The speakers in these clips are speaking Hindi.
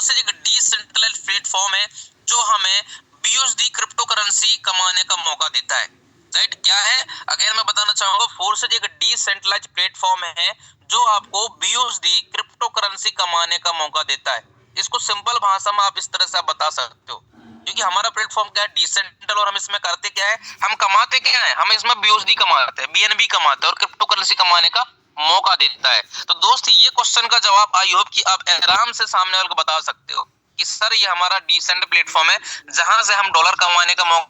फोर्सेज एक डिसेंट्रलाइज्ड प्लेटफॉर्म है जो हमें बीयूएसडी क्रिप्टो करेंसी कमाने का मौका देता है। राइट, क्या है? अगेन मैं बताना चाहूंगा, फोर्सेज एक डिसेंट्रलाइज्ड प्लेटफॉर्म है जो आपको बीयूएसडी क्रिप्टो करेंसी कमाने का मौका देता है। इसको सिंपल भाषा में आप इस तरह से आप बता सकते हो, क्योंकि हमारा प्लेटफॉर्म क्या है, डिसेंट्रल, और हम इसमें करते क्या है, हम कमाते क्या है, हम इसमें बीयूएसडी कमाते हैं, बीएनबी कमाते हैं और क्रिप्टो करेंसी कमाने का मौका देता है। तो दोस्त, ये क्वेश्चन का जवाब आई होप कि आप आराम से सामने वाले को बता सकते हो कि सर ये हमारा डिसेंट प्लेटफॉर्म है जहां से हम डॉलर कमाने का मौका,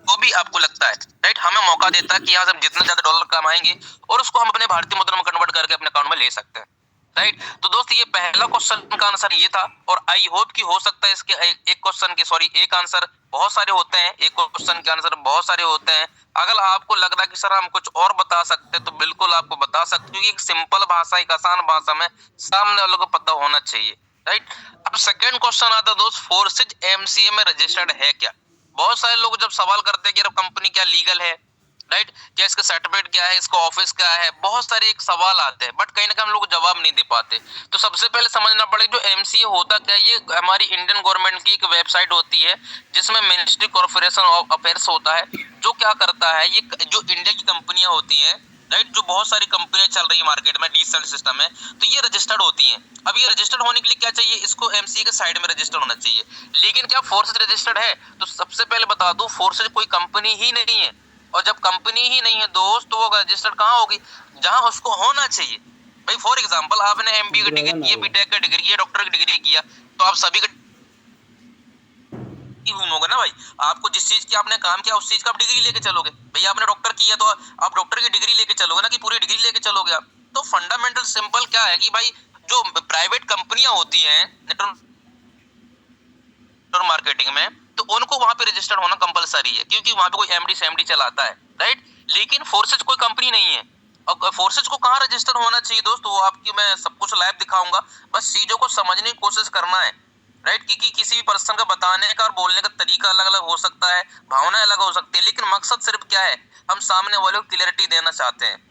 वो भी आपको लगता है, राइट, हमें मौका देता है कि यहाँ से हम जितना ज्यादा डॉलर कमाएंगे और उसको हम अपने भारतीय मुद्रा में कन्वर्ट करके अपने अकाउंट में ले सकते हैं। राइट, तो दोस्त ये पहला क्वेश्चन का आंसर ये था, और आई होप कि हो सकता है इसके एक क्वेश्चन के एक आंसर बहुत सारे होते हैं, एक क्वेश्चन के आंसर बहुत सारे होते हैं। अगर आपको लग रहा है कि सर हम कुछ और बता सकते हैं तो बिल्कुल आपको बता सकते हैं, क्योंकि एक सिंपल भाषा, एक आसान भाषा में सामने वालों को पता होना चाहिए। राइट, अब सेकंड क्वेश्चन आता है दोस्त, फोर्सेज एमसीए में रजिस्टर्ड है क्या? बहुत सारे लोग जब सवाल करते हैं कि कंपनी क्या लीगल है, राइट, क्या इसका सर्टिफिकेट क्या है, इसका ऑफिस क्या है, बहुत सारे एक सवाल आते हैं, बट कहीं ना कहीं हम लोग जवाब नहीं दे पाते। तो सबसे पहले समझना पड़ेगा जो एमसीए होता क्या है। ये हमारी इंडियन गवर्नमेंट की एक वेबसाइट होती है जिसमें मिनिस्ट्री कॉर्पोरेशन ऑफ अफेयर्स होता है, जो क्या करता है, ये जो इंडिया की कंपनियां होती हैं, राइट, जो बहुत सारी कंपनियां चल रही है मार्केट में, डिजिटल सिस्टम में, तो ये रजिस्टर्ड होती हैं। अब ये रजिस्टर्ड होने के लिए क्या चाहिए, इसको एमसीए के साइड में रजिस्टर्ड होना चाहिए। लेकिन क्या फोर्सेज रजिस्टर्ड है? तो सबसे पहले बता दूं, फोर्सेज कोई कंपनी ही नहीं है, और जब कंपनी ही नहीं है दोस्त, तो वो रजिस्टर्ड कहाँ होगी, जहां उसको होना चाहिए। भाई फॉर एग्जांपल आपने एमबीए की डिग्री की है, बीटेक की डिग्री की है, डॉक्टर की डिग्री किया, तो आप सभी का होगा ना भाई। आपको जिस चीज की आपने काम किया उस चीज का आप डिग्री लेके चलोगे। भाई आपने डॉक्टर किया तो आप डॉक्टर की डिग्री लेके चलोगे ना, कि पूरी डिग्री लेके चलोगे आप। तो फंडामेंटल सिंपल क्या है कि भाई जो प्राइवेट कंपनियां होती हैं नेटवर्क मार्केटिंग में, तो उनको वहां पे रजिस्टर्ड होना कंपलसरी है, क्योंकि वहां पे कोई एमडी सेमडी चलाता है। राइट, लेकिन फोर्सेज कोई कंपनी नहीं है। और फोर्सेज को कहाँ रजिस्टर होना चाहिए दोस्त, वो आपकी मैं सब कुछ लाइव दिखाऊंगा, बस चीजों को समझने की कोशिश करना है। राइट, क्योंकि किसी भी पर्सन का बताने का और बोलने का तरीका अलग अलग हो सकता है, भावनाएं अलग हो सकती है, लेकिन मकसद सिर्फ क्या है, हम सामने वाले को क्लियरिटी देना चाहते हैं।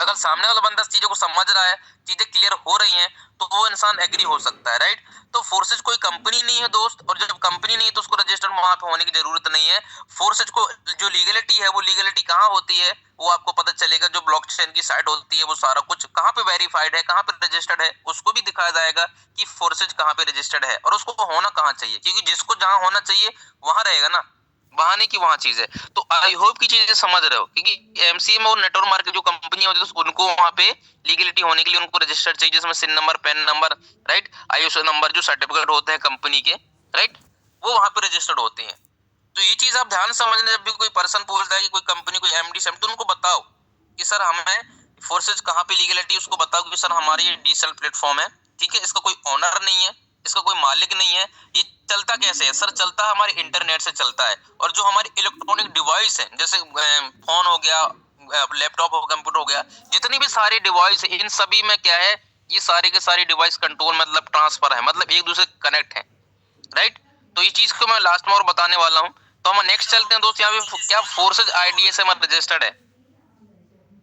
अगर सामने वाला बंदा चीजों को समझ रहा है, चीजें क्लियर हो रही हैं, तो वो इंसान एग्री हो सकता है। राइट, तो फोर्सेज कोई कंपनी नहीं है दोस्त, और जब कंपनी नहीं है तो उसको रजिस्टर्ड वहां पे होने की जरूरत नहीं है। फोर्सेज को जो लीगलिटी है, वो लीगलिटी कहाँ होती है, वो आपको पता चलेगा। जो ब्लॉकचेन की साइट होती है, वो सारा कुछ कहाँ पे वेरीफाइड है, कहाँ पे रजिस्टर्ड है, उसको भी दिखाया जाएगा कि फोर्सेज कहाँ पे रजिस्टर्ड है और उसको होना कहाँ चाहिए, क्योंकि जिसको जहां होना चाहिए वहां रहेगा ना, बहाने की वहां चीज है। तो आई होप की चीजें समझ रहे हो, क्योंकि एमसीए में और नेटवर्क मार्केट जो कंपनी होती है उनको वहां पे लीगलिटी होने के लिए उनको रजिस्टर्ड चाहिए, जिसमें CIN number, PAN number, right, ISO number, जो सर्टिफिकेट होते हैं कंपनी के, राइट, वो वहां पे रजिस्टर्ड होते हैं। तो ये चीज आप ध्यान समझना, जब भी कोई पर्सन पूछता है कि कोई कंपनी, कोई एमडी सेम, तो उनको बताओ कि सर हमें फोर्सेज कहाँ पे लीगलिटी, उसको बताओ कि सर हमारी ये डिजिटल प्लेटफॉर्म है, ठीक है, इसका कोई ऑनर नहीं है, इसका कोई मालिक नहीं है, ये चलता कैसे है सर? चलता हमारे इंटरनेट से चलता है, और जो हमारी इलेक्ट्रॉनिक डिवाइस है, जैसे फोन हो गया, लैपटॉप हो, कंप्यूटर हो गया, जितनी भी सारी डिवाइस है, इन सभी में क्या है, ये सारे के सारे डिवाइस कंट्रोल मतलब ट्रांसफर है, मतलब एक दूसरे कनेक्ट है। राइट, तो ये चीज को मैं लास्ट में और बताने वाला हूँ। तो हम नेक्स्ट चलते हैं दोस्त, यहाँ पे क्या फोर्सेज आईडीएस में रजिस्टर्ड है।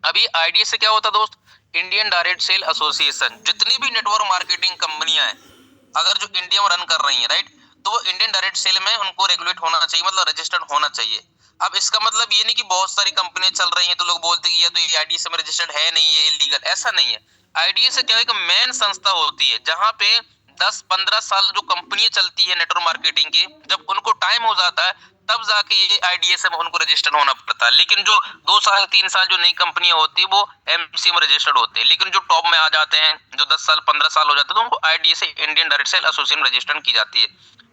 अभी आईडीएस से क्या होता है दोस्त, इंडियन डायरेक्ट सेल एसोसिएशन। जितनी भी नेटवर्क मार्केटिंग कंपनियां हैं अगर जो इंडिया में रन कर रही हैं, राइट, तो वो इंडियन डायरेक्ट सेल में उनको रेगुलेट होना चाहिए, मतलब रजिस्टर्ड होना चाहिए। अब इसका मतलब ये नहीं कि बहुत सारी कंपनियां चल रही हैं तो लोग बोलते हैं कि ये तो ये आईडीएस में रजिस्टर्ड है नहीं, ये इलीगल, ऐसा नहीं है। आईडीएस से क्या है, मेन संस्था होती है जहां पे 10-15 साल जो कंपनियां चलती है नेटवर्क मार्केटिंग की, जब उनको टाइम हो जाता है तब जाके ये आईडीएस में उनको रजिस्टर्ड होना पड़ता है। लेकिन जो 2 साल 3 साल जो नई कंपनियां होती है वो एमसी में रजिस्टर्ड होते हैं। लेकिन जो टॉप में आ जाते हैं, जो 10 साल 15 साल हो जाते हैं, तो उनको आईडीएस से, इंडियन डायरेक्ट सेल एसोसिएशन में रजिस्टर्ड की जाती है।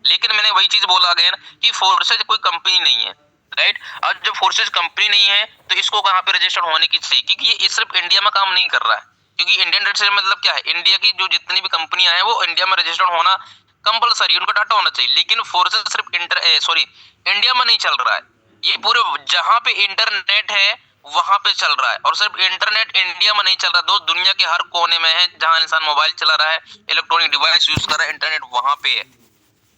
लेकिन मैंने वही चीज बोला गया कि फोर्सेज कोई कंपनी नहीं है। राइट, अब जब फोर्सेज कंपनी नहीं है तो इसको कहाँ पे रजिस्टर्ड होने की चाहिए, क्योंकि ये सिर्फ इंडिया में काम नहीं कर रहा है। क्योंकि इंडियन डायरेक्ट सेल मतलब क्या है, इंडिया की जो जितनी भी कंपनियां हैं वो इंडिया में रजिस्टर्ड होना कंपलसरी, उनका डाटा होना चाहिए। लेकिन फोर्सेज सिर्फ इंडिया में नहीं चल रहा है, ये पूरे जहां पे इंटरनेट है वहां पे चल रहा है। और सिर्फ इंटरनेट इंडिया में नहीं चल रहा दोस्त, दुनिया के हर कोने में है, जहां इंसान मोबाइल चला रहा है, इलेक्ट्रॉनिक डिवाइस यूज कर रहा है, इंटरनेट वहां पे है।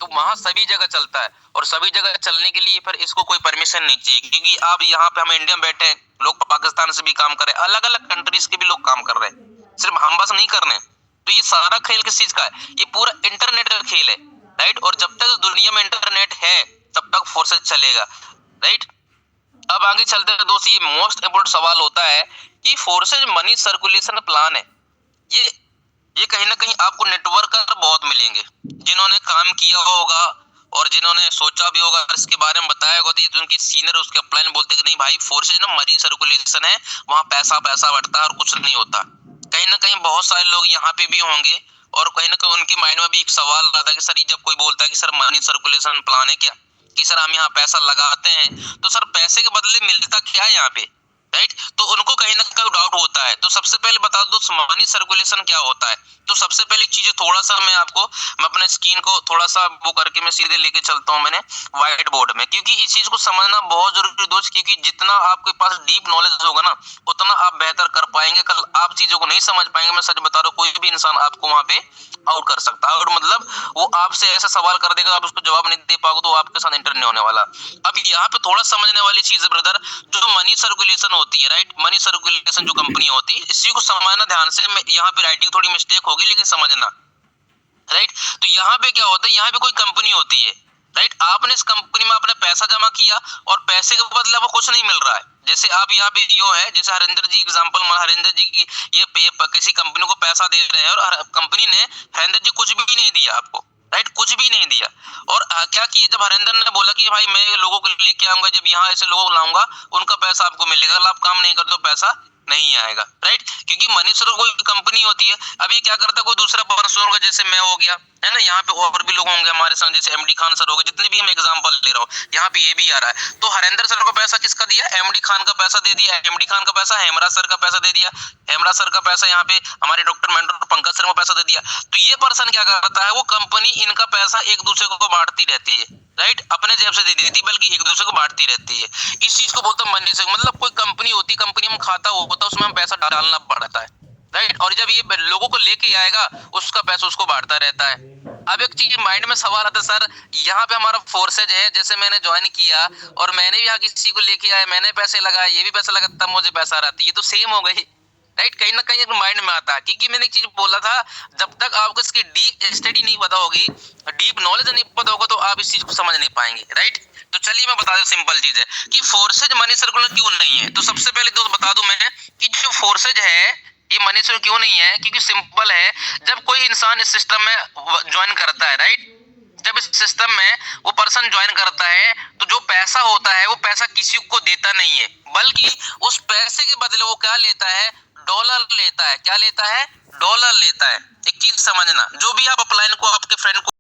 तो वहां सभी जगह चलता है, और सभी जगह चलने के लिए फिर इसको कोई परमिशन नहीं चाहिए। क्योंकि आप यहाँ पे, हम इंडिया में बैठे हैं, लोग पाकिस्तान से भी काम कर रहे हैं, अलग अलग कंट्रीज के भी लोग काम कर रहे हैं, सिर्फ हम बस नहीं कर रहे हैं। तो ये सारा खेल किस चीज का है? ये पूरा इंटरनेट का खेल है, राइट। और जब तक दुनिया में इंटरनेट है तब तक फोर्सेज चलेगा, राइट। अब आगे चलते हैं दोस्त, ये मोस्ट इम्पोर्टेंट सवाल होता है कि फोर्सेज मनी सर्कुलेशन प्लान है, ये ये कहीं ना कहीं आपको नेटवर्कर बहुत मिलेंगे जिन्होंने काम किया होगा और जिन्होंने सोचा भी होगा, इसके बारे में बताया होगा, तो ये जो उनके सीनियर उसके अपलाइन बोलते कि नहीं भाई फोर्सेज ना मनी सर्कुलेशन है, वहां पैसा पैसा बढ़ता है और कुछ नहीं होता। कहीं ना कहीं बहुत सारे लोग यहाँ पे भी होंगे और कहीं ना कहीं उनके माइंड में भी एक सवाल आता है कि सर जब कोई बोलता है कि सर मनी सर्कुलेशन प्लान है क्या, कि सर हम यहाँ पैसा लगाते हैं तो सर पैसे के बदले मिलता क्या है यहाँ पे, राइट। तो उनको कहीं ना कहीं डाउट होता है। तो सबसे पहले बता दो मनी सर्कुलेशन क्या होता है। तो सबसे पहली चीज थोड़ा सा मैं अपने स्क्रीन को थोड़ा सा वो करके मैं सीधे लेके चलता हूँ मैंने व्हाइट बोर्ड में, क्योंकि इस चीज को समझना बहुत जरूरी दोस्त, क्योंकि जितना आपके पास डीप नॉलेज होगा ना उतना आप बेहतर कर पाएंगे। कल आप चीजों को नहीं समझ पाएंगे, मैं सच बता रहा हूँ, कोई भी इंसान आपको वहां पे आउट कर सकता है। और मतलब वो आपसे ऐसा सवाल कर देगा, आप उसको जवाब नहीं दे पाओगे तो आपके साथ इंटर नहीं होने वाला। अब यहाँ पे थोड़ा समझने वाली चीज है ब्रदर, जो मनी सर्कुलेशन होती है, राइट, मनी सर्कुलेशन जो कंपनी होती है, इसी को समझना ध्यान से। यहाँ पे राइटिंग थोड़ी मिस्टेक होगी लेकिन समझना, राइट। तो यहाँ पे क्या होता है, यहाँ पे कोई कंपनी होती है, राइट। आपने इस कंपनी में अपने पैसा जमा किया और पैसे के बदले आपको कुछ नहीं मिल रहा है। जैसे आप यहाँ पे यो है, जैसे हरिंदर जी एग्जांपल, हरिंदर जी की ये किसी कंपनी को पैसा दे रहे हैं और कंपनी ने हरिंदर जी कुछ भी नहीं दिया आपको, राइट, कुछ भी नहीं दिया। और क्या किया, जब हरिंदर ने बोला कि भाई मैं लोगों को लेके आऊंगा, जब यहाँ ऐसे लोगों को लाऊंगा उनका पैसा आपको मिलेगा, अगर आप काम नहीं करते तो पैसा नहीं आएगा, राइट। क्योंकि मनी सर्कुलेशन कोई कंपनी होती है। अब ये क्या करता है, कोई दूसरा पर्सन होगा, जैसे मैं हो गया, है ना, यहाँ पे और भी लोग होंगे हमारे संग, जैसे एमडी खान सर हो गए, जितने भी हम एग्जांपल ले रहा हूँ, यहाँ पे ये भी आ रहा है। तो हरेंद्र सर को पैसा किसका दिया, एमडी खान का पैसा दे दिया, एमडी खान का पैसा हेमराज सर का पैसा दे दिया, हेमराज सर का पैसा यहाँ पे हमारे डॉक्टर मेंटर पंकज सर को पैसा दे दिया। तो ये पर्सन क्या करता है, वो कंपनी इनका पैसा एक दूसरे को बांटती रहती है, राइट, अपने जेब से दे देती बल्कि एक दूसरे को बांटती रहती है। इस चीज को बोलते हैं मनी से, मतलब कोई कंपनी होती है, कंपनी में खाता होता है, उसमें हम पैसा डालना पड़ता है, राइट। और जब ये लोगों को लेके आएगा उसका पैसा उसको बांटता रहता है। अब एक चीज माइंड में सवाल आता है, सर यहाँ पे हमारा फोर्सेज है, जैसे मैंने ज्वाइन किया और मैंने भी यहाँ किसी को लेके आया, मैंने पैसे लगाए, ये भी पैसा लगा, तब मुझे पैसा आ रहा है, ये तो सेम हो गई, राइट। कहीं ना कहीं माइंड में आता है, क्योंकि मैंने एक चीज बोला था, जब तक आपको इसकी डीप स्टडी नहीं पता होगी, डीप नॉलेज नहीं पता होगा, तो आप इस चीज को समझ नहीं पाएंगे, राइट। तो चलिए मैं बता दूं, सिंपल चीज है कि फोर्सेज मनी सर्कुलेशन क्यों नहीं है। तो सबसे पहले दोस्त बता दूं मैं कि जो फोर्सेज है ये मनी सर्कुलेशन क्यों नहीं है, क्योंकि सिंपल है, जब कोई इंसान इस सिस्टम में ज्वाइन करता है, राइट, जब इस सिस्टम में वो पर्सन ज्वाइन करता है तो जो पैसा होता है वो पैसा किसी को देता नहीं है, बल्कि उस पैसे के बदले वो क्या लेता है, डॉलर लेता है। क्या लेता है, डॉलर लेता है। एक चीज समझना, जो भी आप अपलाइन को आपके फ्रेंड को